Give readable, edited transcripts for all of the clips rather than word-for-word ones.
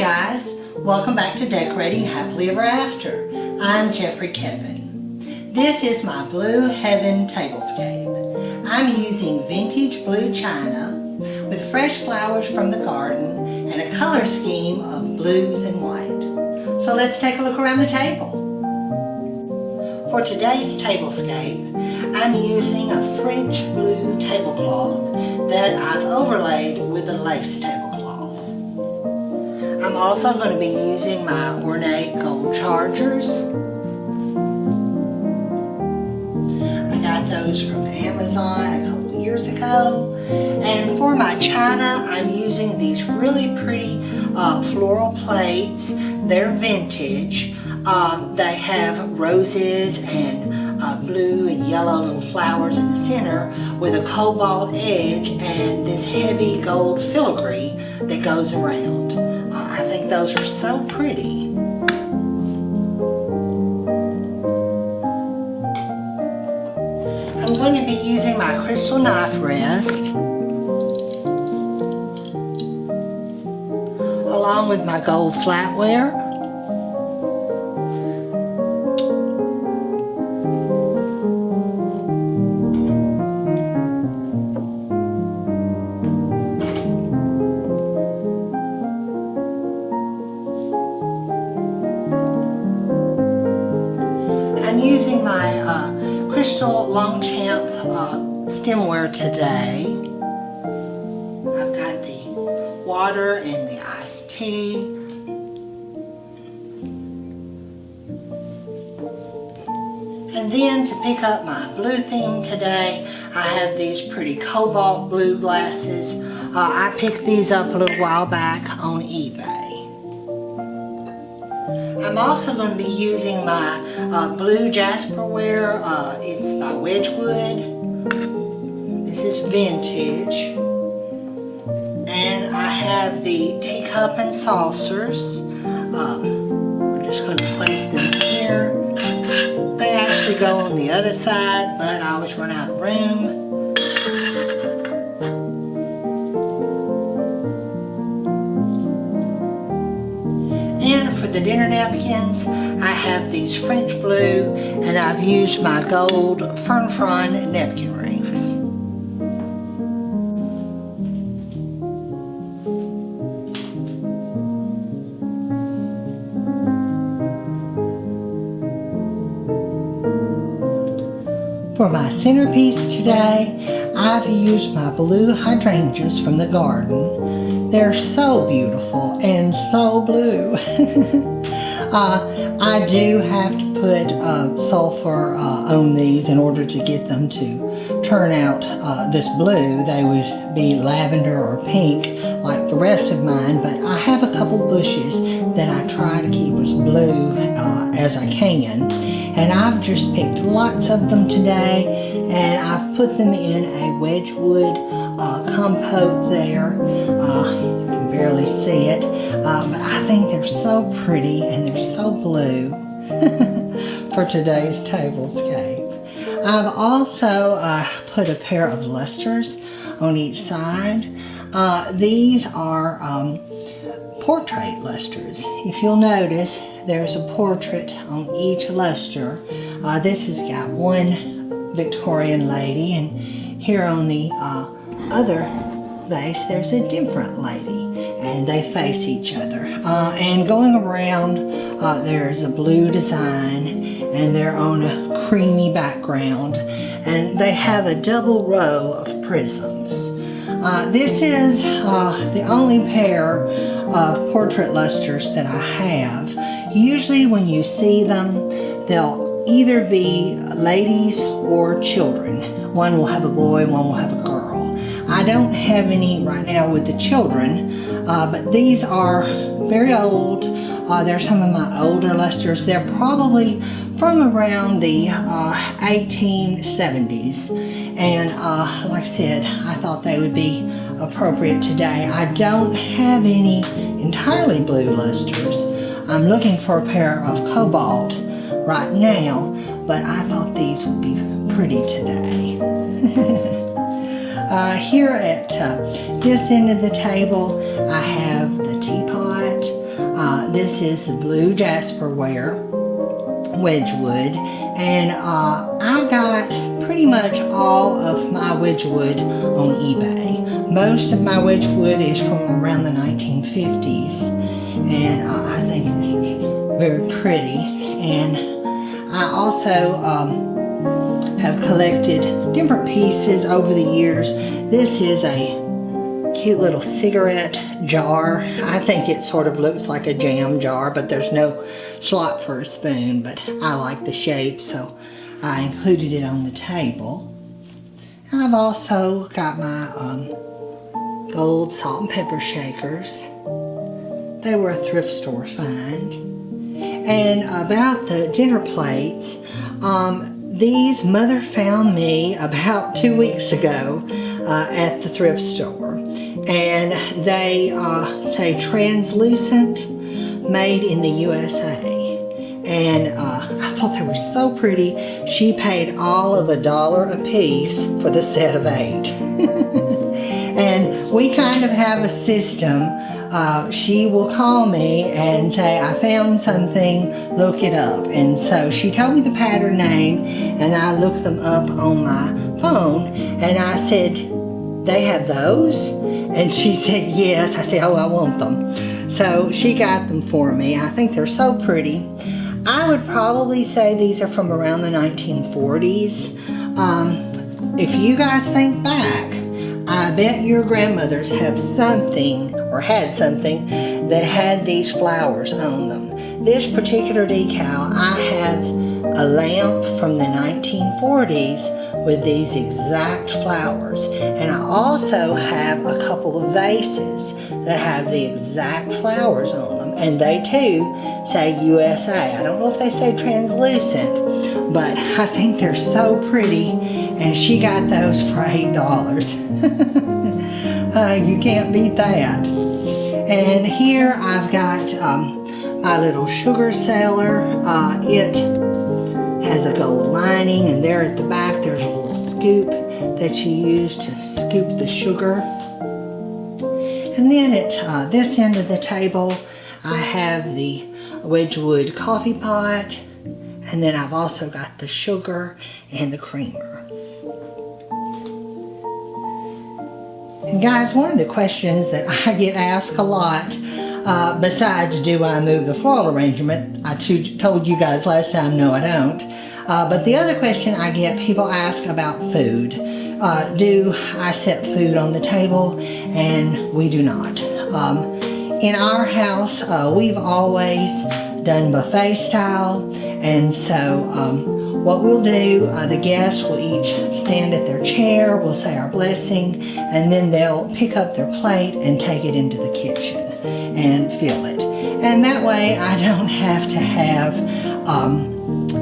guys, welcome back to Decorating Happily Ever After. I'm Jeffrey Kevin. This is my Blue Heaven Tablescape. I'm using vintage blue china with fresh flowers from the garden and a color scheme of blues and white. So let's take a look around the table. For today's tablescape, I'm using a French blue tablecloth that I've overlaid with a lace tablecloth. I'm also going to be using my ornate gold chargers. I got those from Amazon a couple years ago. And for my china, I'm using these really pretty floral plates. They're vintage. They have roses and blue and yellow little flowers in the center with a cobalt edge and this heavy gold filigree that goes around. I think those are so pretty. I'm going to be using my crystal knife rest along with my gold flatware. I'm using my crystal Longchamp stemware today. I've got the water and the iced tea. And then to pick up my blue theme today, I have these pretty cobalt blue glasses. I picked these up a little while back on eBay. I'm also going to be using my blue jasperware. It's by Wedgewood. This is vintage. And I have the teacup and saucers. We're just going to place them here. They actually go on the other side, but I always run out of room. And for the dinner napkins, I have these French blue, and I've used my gold fern frond napkin rings. For my centerpiece today, I've used my blue hydrangeas from the garden. They're so beautiful and so blue. I do have to put sulfur on these in order to get them to turn out this blue. They would be lavender or pink like the rest of mine, but I have a couple bushes that I try to keep as blue as I can. And I've just picked lots of them today, and I've put them in a Wedgewood compote there. You can barely see it, but I think they're so pretty and they're so blue for today's tablescape. I've also put a pair of lusters on each side. These are portrait lusters. If you'll notice, there's a portrait on each luster. This has got one Victorian lady, and here on the other vase there's a different lady, and they face each other. And going around there's a blue design, and they're on a creamy background, and they have a double row of prisms. This is the only pair of portrait lusters that I have. Usually when you see them, they'll either be ladies or children. One will have a boy, one will have a girl. I don't have any right now with the children, but these are very old. They're some of my older lusters. They're probably from around the 1870s. And like I said, I thought they would be appropriate today. I don't have any entirely blue lusters. I'm looking for a pair of cobalt right now, but I thought these would be pretty today. Here at this end of the table, I have the teapot. this is the blue jasperware Wedgewood, and I got pretty much all of my Wedgewood on eBay. Most of my Wedgewood is from around the 1950s, and I think this is very pretty. And I also have collected different pieces over the years. This is a cute little cigarette jar. I think it sort of looks like a jam jar, but there's no slot for a spoon, but I like the shape, so I included it on the table. I've also got my gold salt and pepper shakers. They were a thrift store find. And about the dinner plates, these Mother found me about 2 weeks ago at the thrift store. And they say translucent, made in the USA. And I thought they were so pretty. She paid all of $1 a piece for the set of 8. And we kind of have a system. She will call me and say, I found something, look it up. And so she told me the pattern name, and I looked them up on my phone, and I said, they have those? And she said, yes. I said, oh, I want them. So she got them for me. I think they're so pretty. I would probably say these are from around the 1940s. If you guys think back, I bet your grandmothers have something, or had something, that had these flowers on them. This particular decal, I have a lamp from the 1940s with these exact flowers. And I also have a couple of vases that have the exact flowers on them. And they too say USA. I don't know if they say translucent, but I think they're so pretty. And she got those for $8. You can't beat that. And here I've got my little sugar cellar. It has a gold lining, and there at the back there's a little scoop that you use to scoop the sugar. And then at this end of the table I have the Wedgewood coffee pot, and then I've also got the sugar and the creamer. And guys, one of the questions that I get asked a lot, besides do I move the floral arrangement, I told you guys last time, no I don't. But the other question I get, people ask about food. Do I set food on the table? And we do not. In our house, we've always done buffet style, and so what we'll do, the guests will each stand at their chair, we'll say our blessing, and then they'll pick up their plate and take it into the kitchen and fill it. And that way I don't have to have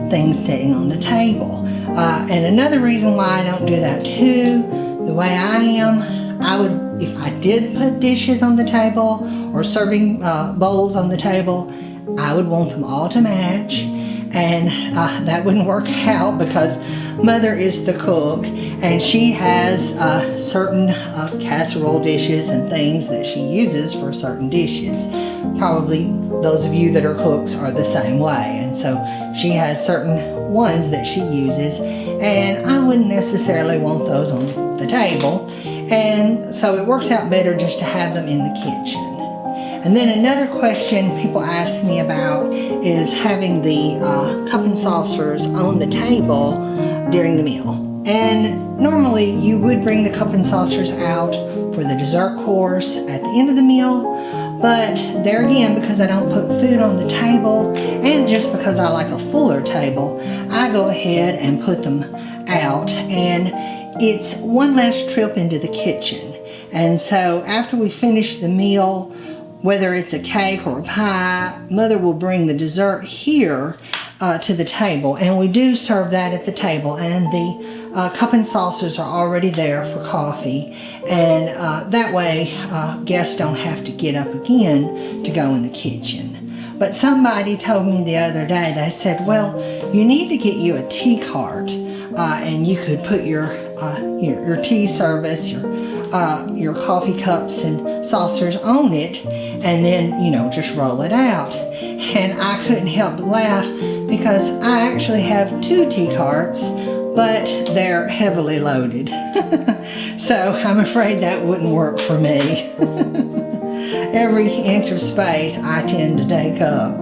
things sitting on the table. And another reason why I don't do that too, the way I am, I would, if I did put dishes on the table or serving bowls on the table, I would want them all to match. And that wouldn't work out because Mother is the cook, and she has certain casserole dishes and things that she uses for certain dishes. Probably those of you that are cooks are the same way, and so she has certain ones that she uses, and I wouldn't necessarily want those on the table, and so it works out better just to have them in the kitchen. And then another question people ask me about is having the cup and saucers on the table during the meal. And normally you would bring the cup and saucers out for the dessert course at the end of the meal, but there again, because I don't put food on the table, and just because I like a fuller table, I go ahead and put them out, and it's one less trip into the kitchen. And so after we finish the meal, whether it's a cake or a pie, Mother will bring the dessert here to the table, and we do serve that at the table, and the cup and saucers are already there for coffee, and that way guests don't have to get up again to go in the kitchen. But somebody told me the other day, they said, well, you need to get you a tea cart, and you could put your tea service, your your coffee cups and saucers on it, and then, you know, just roll it out. And I couldn't help but laugh because I actually have 2 tea carts, but they're heavily loaded. So I'm afraid that wouldn't work for me. Every inch of space I tend to take up.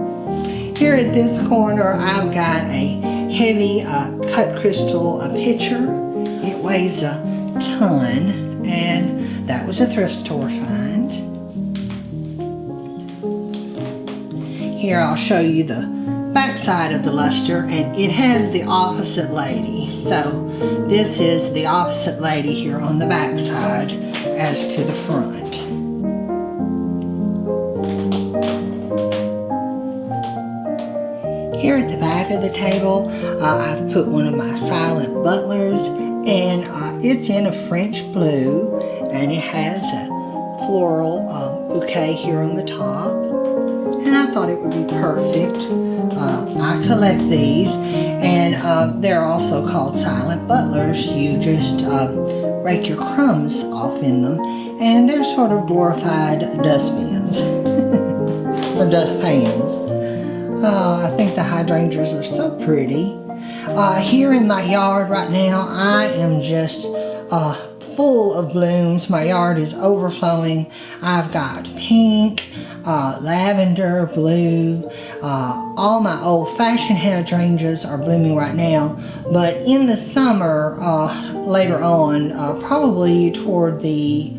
Here at this corner, I've got a heavy cut crystal pitcher. It weighs a ton, and that was a thrift store find. Here I'll show you the back side of the luster, and it has the opposite lady. So this is the opposite lady here on the back side as to the front. Here at the back of the table, I've put one of my silent butlers, and it's in a French blue, and it has a floral bouquet here on the top, and I thought it would be perfect. I collect these, and they're also called silent butlers. You just rake your crumbs off in them, and they're sort of glorified dustbins or dustpans. I think the hydrangeas are so pretty. Here in my yard right now, I am just full of blooms. My yard is overflowing. I've got pink, lavender, blue. All my old-fashioned hydrangeas are blooming right now. But in the summer, later on, probably toward the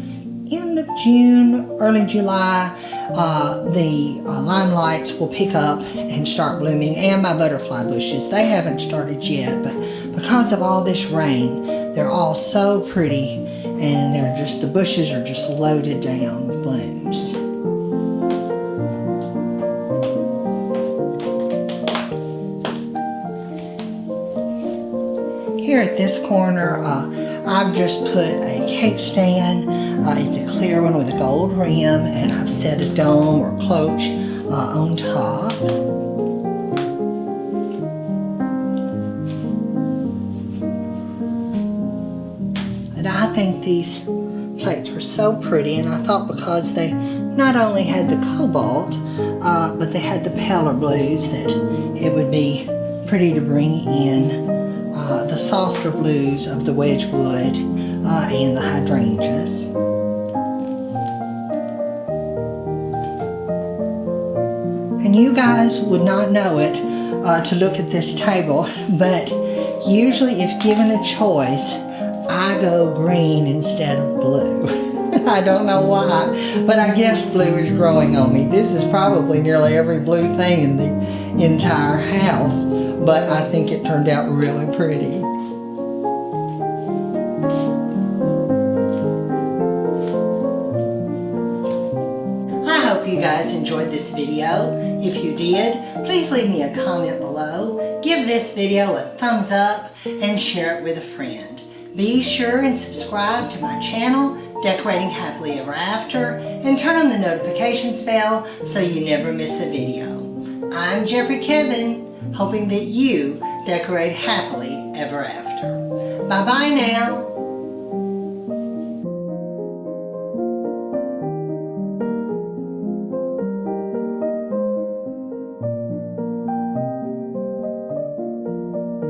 end of June, early July, the limelights will pick up and start blooming, and my butterfly bushes. They haven't started yet, but because of all this rain, they're all so pretty, and the bushes are just loaded down with blooms. Here at this corner, I've just put a cake stand. It's a clear one with a gold rim, and I've set a dome or cloche on top. And I think these plates were so pretty, and I thought because they not only had the cobalt, but they had the paler blues, that it would be pretty to bring in the softer blues of the Wedgewood and the hydrangeas. And you guys would not know it to look at this table, but usually if given a choice, I go green instead of blue. I don't know why, but I guess blue is growing on me. This is probably nearly every blue thing in the entire house, but I think it turned out really pretty. I hope you guys enjoyed this video. If you did, please leave me a comment below, give this video a thumbs up, and share it with a friend. Be sure and subscribe to my channel, Decorating Happily Ever After, and turn on the notifications bell so you never miss a video. I'm Jeffrey Kevin, hoping that you decorate happily ever after. Bye-bye now.